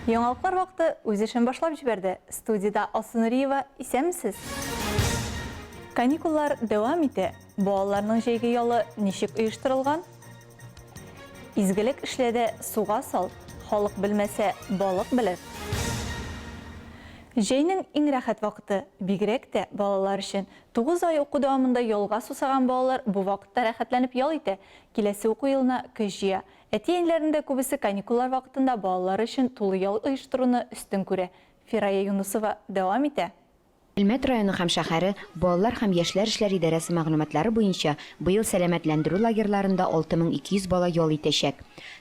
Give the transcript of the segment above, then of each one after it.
Яңалыклар вакыты үз эшен башлап җибәрде. Студияда Алсынуриева, исәнмесез? Каникуллар дәвам итә. Балаларның җәйге ялы ничек оештырылган? Изгелек эшләдә суга сал, халык белмәсә, балык белер. Җәйнең иң рәхәт вакыты, бигрәк тә балалар өчен. 9 ай уку дәвамында ялга сусаган балалар бу вакытта рәхәтләнеп ял итә. Киләсе уку елына көч җыя. Әти-әниләрендә күбесе каникуллар вакытында балалар өчен тулы ял оештыруны өстен күрә. Фирая Юнусова дәвам итә. Әлмәт районы һәм шәһәре балалар һәм яшьләр эшләре идарәсе мәгълүматлары буенча быел сәламәтләндерү лагерьларында 6200 бала ял итәчәк.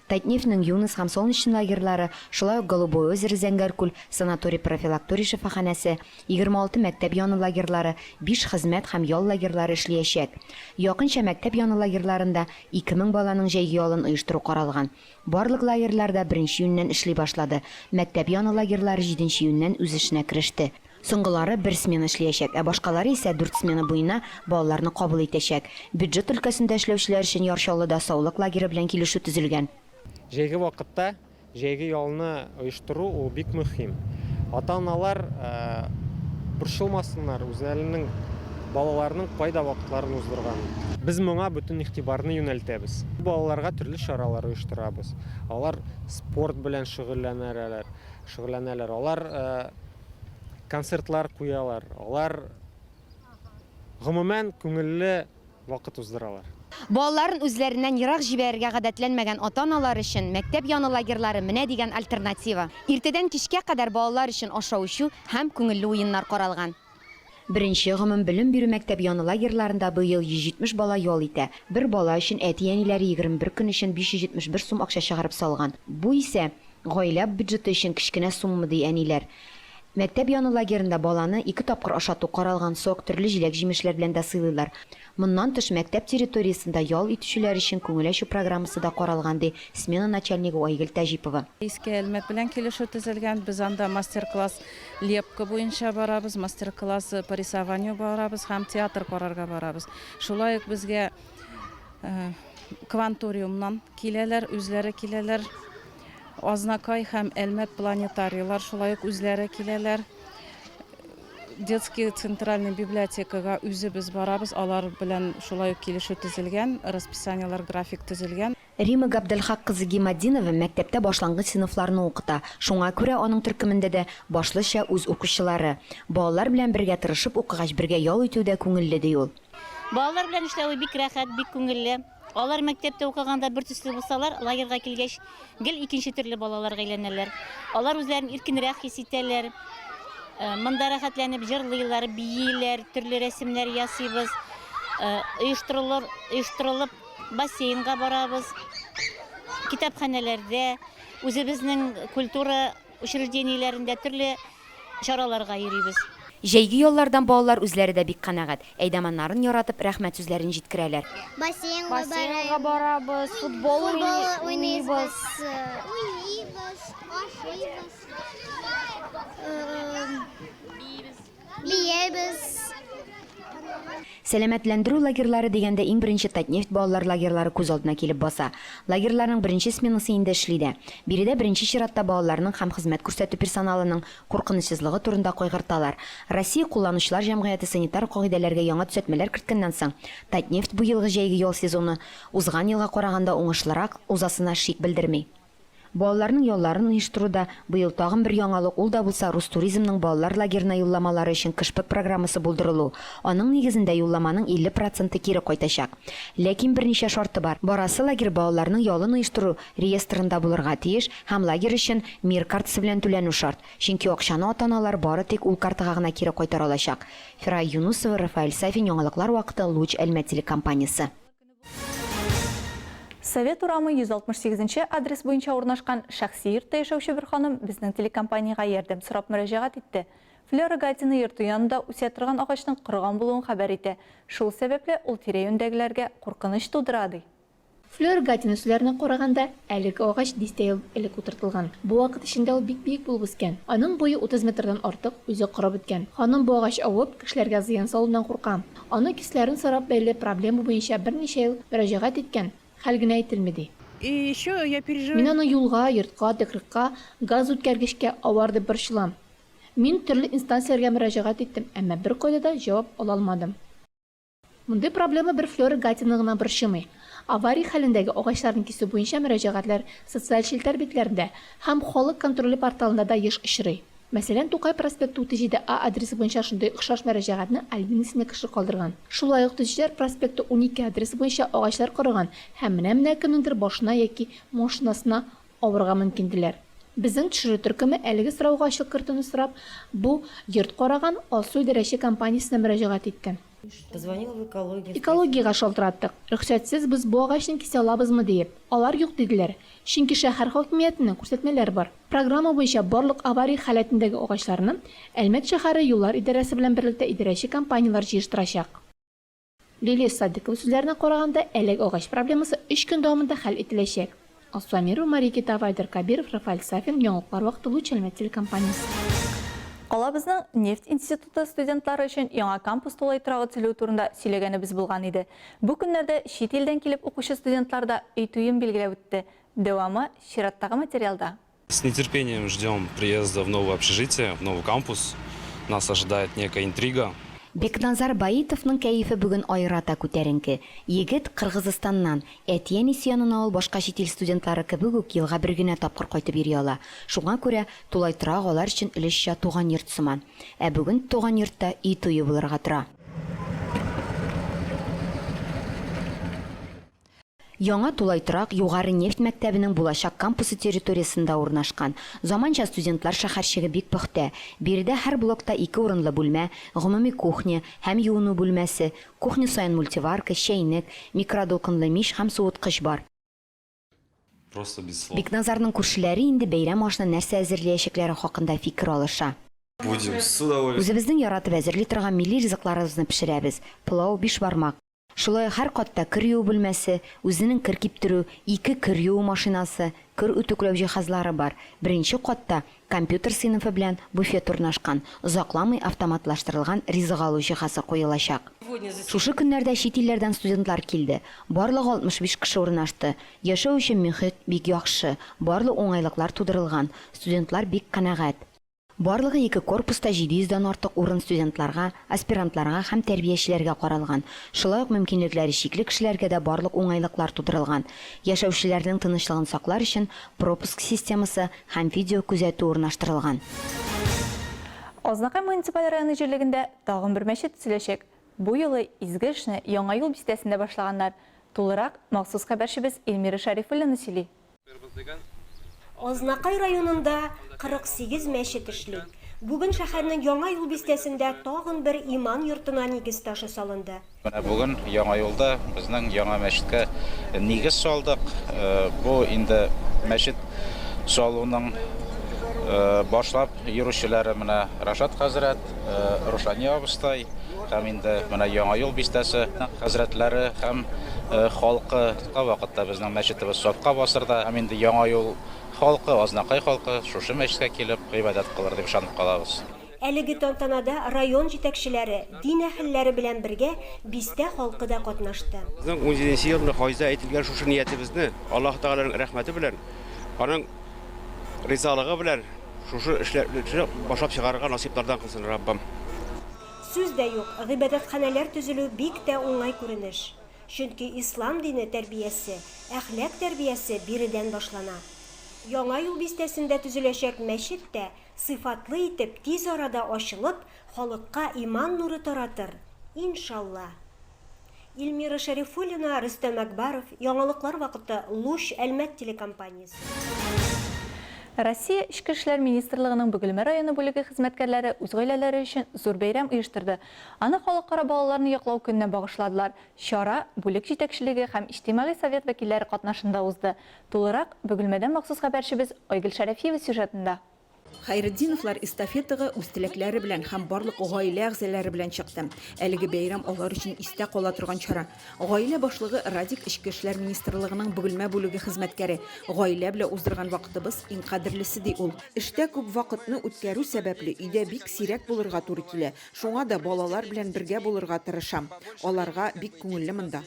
Татнефтьнең Юнус һәм Солнечный лагерьлары, шулай ук Голубое озеро Зәңгәркүл санаторий-профилакторий шифаханәсе, 26 мәктәп яны лагерьлары, 5 хезмәт һәм ял лагерьлары эшләячәк. Якынча мәктәп яны лагерьларында 2000 баланың җәйге ялын оештыру каралган. Барлык лагерьларда 1 июньнән эшли башлады. Мәктәп яны лагерьлары 7 июньнән үз эшенә кереште. Соңгылары 1 смена эшләячәк, башкалары исә 4 смена буена балаларны кабул итәчәк. Бюджет өлкәсендә эшләүчеләр өчен Яршаллыда саулык лагере белән килешү төзелгән. Җәйге вакытта җәйге ялны оештыру ул бик мөһим. Ата-аналар борчылмасыннар, үзләренең балаларының кайда вакытларын уздырган. Без моңа бөтен игътибарны юнәлтәбез. Балаларга төрле чаралар оештырабыз. Алар спорт белән шөгыльләнәләр. Алар концертлар куялар. Алар гомумән күңелле вакыт уздыралар. Балаларын үзләреннән ерак җибәрергә гадәтләнмәгән ата-аналар өчен мәктәп яны лагерьлары менә дигән альтернатива. Иртәдән кичкә кадәр балалар өчен ашау-эчү һәм күңелле уеннар каралган. Беренче гомум белем бирү мәктәп яны лагерьларында быел 170 бала ял итә. Бер бала өчен әти-әниләре 21 көн өчен 571 сум акча чыгарып салган. Бу исә гаилә бюджеты өчен кичкенә сумма ди әниләр. Мәктәп яны лагерында баланы 2 тапкыр ашату каралган, сок, төрле җиләк-җимешләр белән дә сыйлыйлар. Моннан тыш мәктәп территориясендә ял итүчеләр өчен күңел ачу программасы да каралган ди смена начальнигы Айгөл Тәҗипова. Иске Әлмәт белән килешү төзелгән. Без анда мастер-класс лепка буенча барабыз, мастер-класс по рисованию барабыз һәм театр карарга барабыз. Шулай ук безгә кванториумнан киләләр, үзләре киләләр. Азнакай һәм Әлмәт планетарийлар шулай ук үзләре киләләр. Детский центральный библиотекага үзебез барабыз. Алар белән шулай ук килешү төзелгән, расписаниялар, график төзелгән. Рима Габделхак кызы Гимаддинова мәктәптә башлангыч сыйныфларны укыта. Шуңа күрә аның төркемендә дә башлыча үз укучылары. Балалар белән бергә тырышып укыгач бергә ял итүдә күңелле ди ул. Балалар белән эшләү бик рәхәт, бик күңелле. Алар мәктәптә укыганда бер төсле булсалар, лагерьга килгәч, гел икенче төрле балаларга әйләнәләр. Алар үзләрен иркенрәк хис итәләр. Монда рәхәтләнеп җырлыйлар, бийләр, төрле рәсемнәр ясыйбыз. Оештырылып бассейнга барабыз. Китапханәләрдә, үзебезнең культура учреждениеләрендә төрле чараларга йөрибез. Җәйге яллардан балалар үзләре дә бик канәгать. Әйдәманнарын яратып, рәхмәт сүзләрен җиткерәләр. Бассейнга барабыз, футбол уйныйбыз. Биебез. Сәламәтләндерү лагерьлары дигәндә иң беренче Татнефть балалар лагерьлары күз алдына килеп баса. Лагерьларның беренче сменасы инде эшлидә. Биредә беренче чиратта балаларның һәм хезмәт күрсәтү персоналының куркынычсызлыгы турында кайгырталар. Россия кулланучылар җәмгыяте санитар кагыйдәләргә яңа төзәтмәләр керткәннән соң, Татнефть бу елгы җәйге ял сезоны узган елга караганда уңышлырак узасына шик белдерми. Балаларның ялларын оештыруда быел тагын бер яңалык, ул да булса Рустуризмның балалар лагерына юлламалары өчен кышпык программасы булдырылу. Аның нигезендә юлламаның 50% кире кайтачак. Ләкин берничә шарты бар. Барасы лагерь балаларның ялын оештыру реестрында булырга тиеш һәм лагерь өчен мир картасы белән түләнү шарт. Чөнки акчаны ата-аналар бары тик ул картага гына кире кайтара алачак. Фирая Юнусова, Рафаэль Сафин, яңалыклар вакыты, Луч Әлмәт телекомпаниясе. Совет урамы 168-нче адрес буенча урнашкан шәхси йортта яшәүче бер ханым безнең телекомпанияга ярдәм сорап мөрәҗәгать итте. Флора Гатина йорты янында үсә торган агачның кырган булуын хәбәр итә. Шул сәбәпле ул тирә-юньдәгеләргә куркыныч тудыра ди. Флора Гатина сүзләренә караганда, әлеге агач 10 ел элек утыртылган. Бу вакыт эчендә ул бик биек булып үскән. Аның буе 30 метрдан артык, үзе корып беткән. Ханым бу агач авып, кешеләргә зыян салудан курка. Аны кисләрен сорап бәйле проблема буенча берничә ел мөрәҗәгать иткән. Хәл генә әйтелмәде. И еще я переживаю... Мин аны юлга, йортка, текрикка, газ үткәргечкә аварды борчылам. Мин төрле инстанцияләргә мөрәҗәгать иттем, әмма бер кайда да җавап ала алмадым. Мондый проблема бер Флора Гатина гына борчымый. Авария хәлендәге агачларны кисү буенча мөрәҗәгатьләр социаль челтәр битләрендә һәм халык контроле порталында да еш очрый. Мәсәлән, Тукай проспекты 37А адресы буенча шундый охшаш мөрәҗәгатьне Альбин исемле кеше калдырган. Шулай ук Төзүчеләр проспекты 12 адресы буенча агачлар корыган һәм менә кемнеңдер башына яки машинасына авырга мөмкинделәр. Безнең төшерү төркеме әлеге сорауга ачык кертүне сорап, бу йорт караган Алсу идарәче компаниясенә мөрәҗәгать иткән. Позвонила в экологию. Экологиягә шалтыраттык. Рөхсәтсез без бу агачны кисә алабызмы диеп. Алар юк диделәр. Чөнки шәһәр хакимиятенең күрсәтмәләре бар. Программа буенча барлык авария халәтендәге агачларны Әлмәт шәһәре юллар идарәсе белән берлектә идарәче компаниялар җыештырачак. Лилия Садыкова сүзләренә караганда, әлеге агач проблемасы 3 көн дәвамында хәл ителәчәк. Асламирова, Мария Китова, Айдар Кабиров, Рафаэль Сафин, Яңалыклар вакыты Луч Әлмәт телекомпаниясе. Калабызның нефть институты студентлары өчен яңа кампус тулай торагы төзелү турында сөйләгәнебез булган иде. Бу көннәрдә чит илдән килеп укучы студентлар да өй туен билгеләп үтте. Дәвамы чираттагы материалда. С нетерпением ждем приезда в новое общежитие, в новый кампус. Нас ожидает некая интрига. Бекназар Баитовның кәефе бүген айрата күтәренке. Егет Кыргызстаннан, әтиян исянына ул башка чит ил студентлары кебек үк елга бер генә тапкыр кайтып йөри ала. Шуңа күрә тулай торак алар өчен өлешчә туган йорт сыман. Ә бүген туган йортта үй туе булырга тора. Яңа тулай торак югары нефть мәктәбенең булачак кампусы территориясында урнашкан. Заманча студентлар шәһәрчеге бик пөхтә. Биредә һәр блокта 2 урынлы бүлмә, гомуми кухня һәм юыну бүлмәсе, кухня саен мультиварка, чәйнек, микродолкынлы мич һәм суыткыч бар. Просто без слов. Бекназарның күршеләре инде бәйрәм ашына нәрсә әзерләячәкләре хакында фикер алыша. Будем с удовольствием. Үзебезнең яратып әзерли торган милли ризыкларыбызны пешерәбез. Пылау, 5 бармак. Шулай һәр катта кер юу бүлмәсе, үзенең кер киптерү, 2 кер юу машинасы, кер үтүкләү җиһазлары бар. Беренче катта компьютер сыйныфы белән буфет урнашкан. Озакламый автоматлаштырылган ризык алу җиһазы куелачак. Шушы көннәрдә чит илләрдән студентлар килде. Барлыгы 65 кеше урнашты. Яшәү өчен мөхит бик яхшы. Барлык уңайлыклар тудырылган. Студентлар бик канәгать. Барлыгы 2 корпуста 700-дан артык урын студентларга, аспирантларга һәм тәрбиячеләргә каралган. Шулай ук мөмкинлекләре чикле кешеләргә дә барлык уңайлыклар тудырылган. Яшәүчеләрнең тынычлыгын саклар өчен пропуск системасы һәм видео күзәтү урнаштырылган. Азнакай муниципаль районы җирлегендә тагын бер мәчет төзеләчәк. Бу юлы изге эшне яңа юл бистәсендә башлаганнар. Тулырак махсус хәбәрчебез Эльмира Шәрифуллина сөйли. Азнакай районында 48 мәчет эшли. Бүген шәһәрнең яңа юл бистәсендә тагын бер иман йортына нигез ташы салынды. Бүген яңа юлда безнең яңа мәчеткә нигез салдык. Бу инде мәчет салуның башлап йөрүчеләре менә Рашат хәзрәт, Рушания абыстай һәм инде менә яңа юл бистәсе хәзрәтләре һәм халкы вакытта безнең мәчетебез сафка басырда һәм инде яңа юл халкы, Азнакай халкы шушы мәчеткә килеп гыйбадәт кылыр дип ышанып калабыз. Әлеге тантанада район җитәкчеләре, дин әһелләре белән бергә бистә халкы да катнашты. Безнең 17 елны хайза әйтелгән шушы ниятебезне Аллаһ Тәгаләнең рәхмәте белән, аның ризалыгы белән шушы эшләрне башлап чыгарырга насыйплардан кылсын Раббым. Сүз дә юк, гыйбадәтханәләр төзелү бик тә уңай күренеш. Чөнки ислам дине тәрбиясе, әхлак тәрбиясе биредән башлана. Яңа юл бистәсендә төзеләчәк мәчет тә сыйфатлы итеп тиз арада ачылып, халыкка иман нуры таратыр. Иншалла. Эльмира Шәрифуллина, Рөстәм Әкбаров, Яңалыклар вакыты Луч Әлмәт телекомпаниясе. Россия Ички эшләр министрлыгының Бөгелмә районы бүлеге хезмәткәрләре үз гаиләләре өчен зур бәйрәм оештырды. Аны халыкара балаларны яклау көненә багышладылар. Чара бүлек җитәкчелеге һәм иҗтимагый совет вәкилләре катнашында узды. Тулырак Бөгелмәдән махсус хәбәрчебез Айгөл Шәрәфиева сюжетында. Хайретдиновлар эстафетага үз теләкләре белән һәм барлык гаилә әгъзалары белән чыкты. Әлеге бәйрәм алар өчен истә кала торган чара. Гаилә башлыгы Радик Ичке эшләр министрлыгының бөгелмә бүлеге хезмәткәре. Гаилә белән уздырган вакытыбыз иң кадерлесе ди ул. Эштә күп вакытны үткәрү сәбәпле өйдә бик сирәк булырга туры килә. Шуңа да балалар белән бергә булырга тырышам. Аларга бик күңелле монда.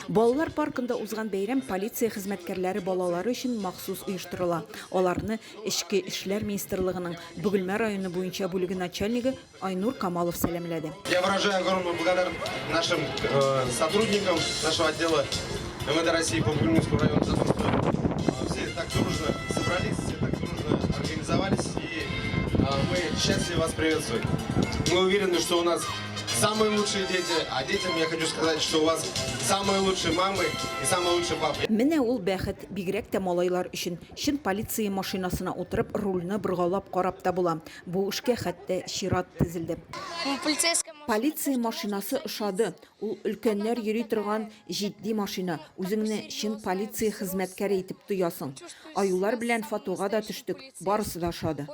Балалар паркында узган бәйрәм полиция хезмәткәрләре балалары өчен махсус оештырыла. Аларны Ичке эшләр министрлыгының Бөгелмә районы буенча бүлеге начальнигы Айнур Камалов сәламләде. Я выражаю огромную благодарность нашим сотрудникам нашего отдела МВД России по Бөгелминскому району за то, что все так дружно собрались, все так дружно организовались, и мы счастливы вас приветствовать. Мы уверены, что у нас самые лучшие дети, а детям я хочу сказать, что у вас самые лучшие мамы и самые лучшие папы. Менә ул бәхет бигрәк тә малайлар өчен. Шин полиция машинасына утырып рульны быргалап карап та була. Бу эшкә хәтта чират тезелде. Полиция машинасы ошады. Ул өлкәннәр йөри торган җитди машина. Үзеңне шин полиция хезмәткәре итеп тоясың. Аюлар белән фотога да төштек. Барысы да ошады.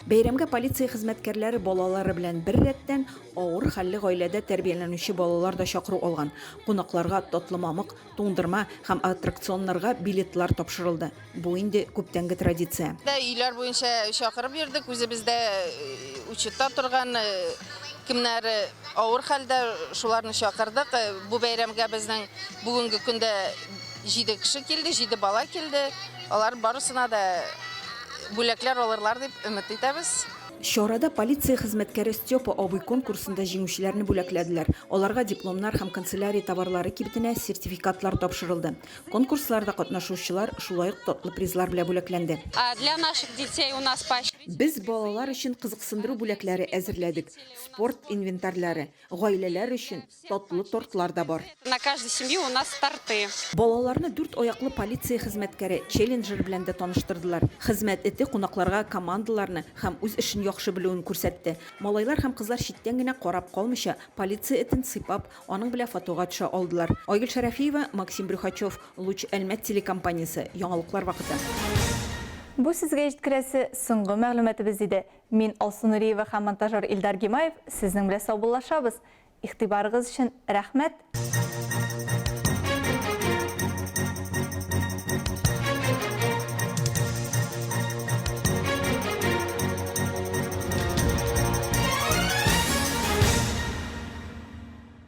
Бәйрәмгә полиция хезмәткәрләре балалары белән бер рәттән авыр хәлле гаиләдә тәрбияләнүче балалар да чакыру алган. Кунакларга татлы мамык, туңдырма һәм аттракционнарга билетлар тапшырылды. Бу инде күптәнге традиция. Өйләр буенча чакырып йөрдек, үзебездә учетта торган кемнәр авыр хәлдә шуларны чакырдык. Бу бәйрәмгә безнең бүгенге көндә 7 кеше килде, 7 бала килде. Алар барысына да бүләкләр алырлар дип өмет итәбез. Шорада полиция хезмәткәре Степа абый конкурсында җиңүчеләрне бүләкләделәр. Аларга дипломнар һәм канцелярия товарлары кибетенә сертификатлар тапшырылды. Конкурсларда катнашучылар шулай ук татлы призлар белән бүләкләнде. Для наших детей у нас Без балалар өчен кызыксындыру бүләкләре әзерләдек. Спорт инвентарьлары, гаиләләр өчен татлы тортлар да бар. На каждой семье у нас торты. Балаларны 4 аяклы полиция хезмәткәре челленджер белән дә таныштырдылар. Хезмәт эте кунакларга командаларны һәм үз эшен яхшы белүен күрсәтте. Малайлар һәм кызлар читтән генә карап калмыйча, полиция этен сыйпап, аның белән фотога төшә алдылар. Айгөл Шәрәфиева, Максим Брюхачев, Луч Әлмәт телекомпаниясе. Яңалыклар вакыты. Бу сезгә җиткерәсе соңгы мәгълүматыбыз иде. Мин Алсу Нуриева һәм монтажер Илдар Гимаев сезнең белән саубуллашабыз. Игътибарыгыз өчен рәхмәт.